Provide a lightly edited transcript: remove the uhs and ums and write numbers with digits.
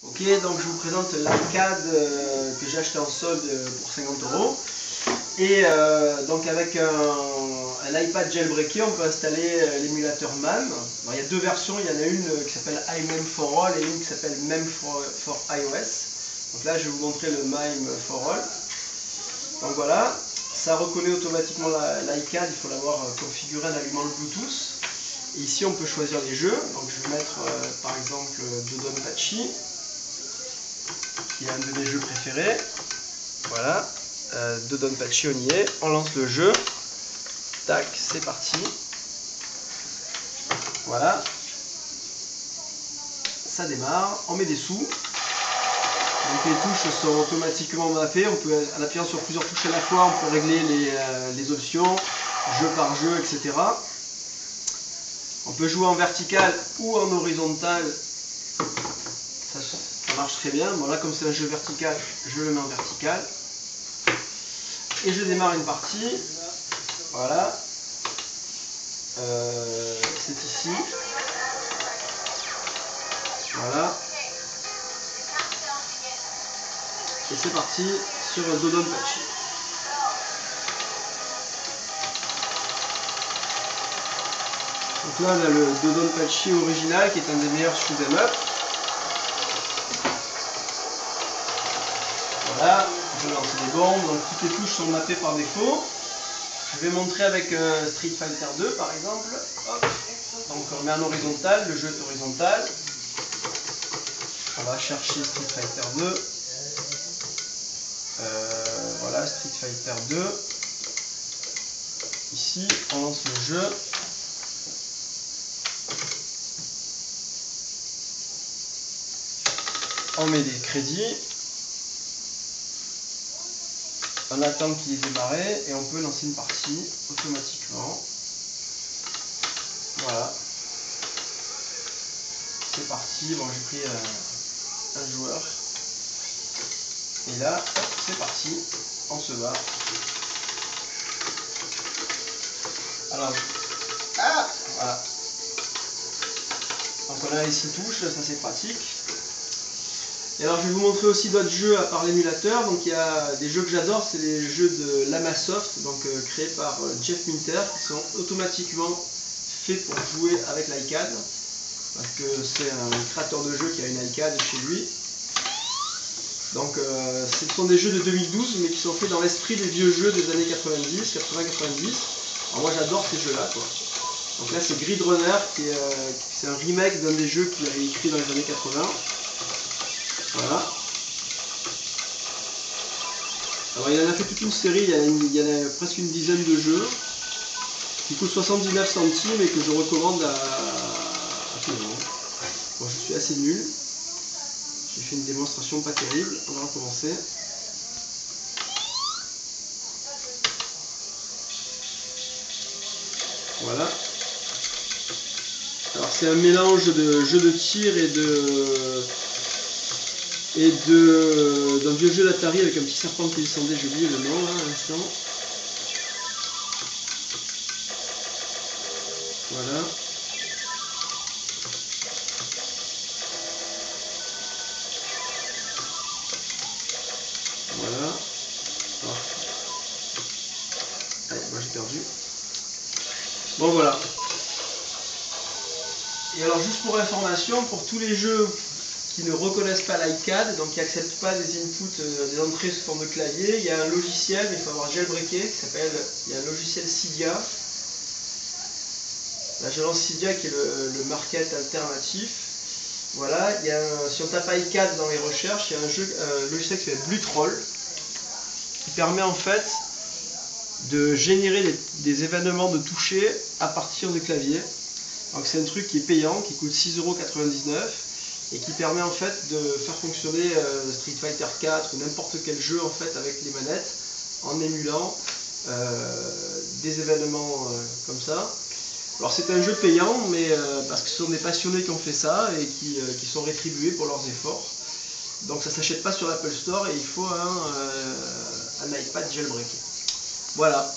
Ok, donc je vous présente l'iPad que j'ai acheté en solde pour 50 €. Et donc avec un iPad jailbreaké, on peut installer l'émulateur MAME. Alors, il y a deux versions, il y en a une qui s'appelle iMeme for All et une qui s'appelle MEM for iOS. Donc là je vais vous montrer le MEM for All. Donc voilà, ça reconnaît automatiquement l'iCAD, il faut l'avoir configuré en allumant le Bluetooth. Et ici on peut choisir les jeux, donc je vais mettre par exemple Dodonpachi, qui est un de mes jeux préférés. Voilà, Dodonpachi, on y est, on lance le jeu, tac, c'est parti. Voilà, ça démarre, on met des sous. Donc les touches sont automatiquement mappées, on peut, en appuyant sur plusieurs touches à la fois, on peut régler les options, jeu par jeu, etc. On peut jouer en vertical ou en horizontal, ça marche très bien. Bon là comme c'est un jeu vertical, je le mets en vertical. Et je démarre une partie, voilà, c'est ici, voilà. Et c'est parti sur Dodonpachi. Donc là on a le Dodonpachi original qui est un des meilleurs shoot'em up. Voilà, je lance les bombes, donc toutes les touches sont mappées par défaut. Je vais montrer avec Street Fighter 2 par exemple. Hop. Donc on met en horizontal, le jeu est horizontal. On va chercher Street Fighter 2. Voilà, Street Fighter 2. Ici, on lance le jeu. On met des crédits. On attend qu'il ait démarré et on peut lancer une partie automatiquement. Voilà. C'est parti. Bon, j'ai pris un joueur. Et là, c'est parti. On se bat. Alors, voilà. Donc on a les 6 touches, ça c'est pratique. Et alors je vais vous montrer aussi d'autres jeux à part l'émulateur. Donc il y a des jeux que j'adore, c'est les jeux de Lamasoft, donc créés par Jeff Minter, qui sont automatiquement faits pour jouer avec l'iCAD. Parce que c'est un créateur de jeu qui a une iCAD chez lui. Donc ce sont des jeux de 2012, mais qui sont faits dans l'esprit des vieux jeux des années 90, 80-90. Alors moi j'adore ces jeux-là, quoi. Donc là c'est Grid Runner, c'est un remake d'un des jeux qu'il avait écrit dans les années 80. Voilà. Alors il en a fait toute une série, il y en a presque une dizaine de jeux qui coûtent 79 centimes et que je recommande à tout le monde. Bon, je suis assez nul. J'ai fait une démonstration pas terrible. On va recommencer. Voilà. Alors c'est un mélange de jeu de tir d'un vieux jeu d'Atari avec un petit serpent qui descendait, j'ai oublié le nom là à l'instant. Voilà. Voilà. Oh. Allez, moi j'ai perdu. Bon voilà. Et alors juste pour information, pour tous les jeux qui ne reconnaissent pas l'iCAD, donc qui n'acceptent pas des inputs, des entrées sous forme de clavier, il y a un logiciel, mais il faut avoir jailbreaké, qui s'appelle, il y a un logiciel Cydia. L'agence Cydia qui est le market alternatif. Voilà, il y a si on tape iCAD dans les recherches, il y a un logiciel qui s'appelle Blutroll, qui permet en fait de générer des événements de toucher à partir du clavier. Donc c'est un truc qui est payant, qui coûte 6,99 € et qui permet en fait de faire fonctionner Street Fighter 4 ou n'importe quel jeu en fait avec les manettes en émulant des événements comme ça. Alors c'est un jeu payant, mais parce que ce sont des passionnés qui ont fait ça et qui sont rétribués pour leurs efforts. Donc ça ne s'achète pas sur l'Apple Store et il faut un iPad jailbreaké. Voilà.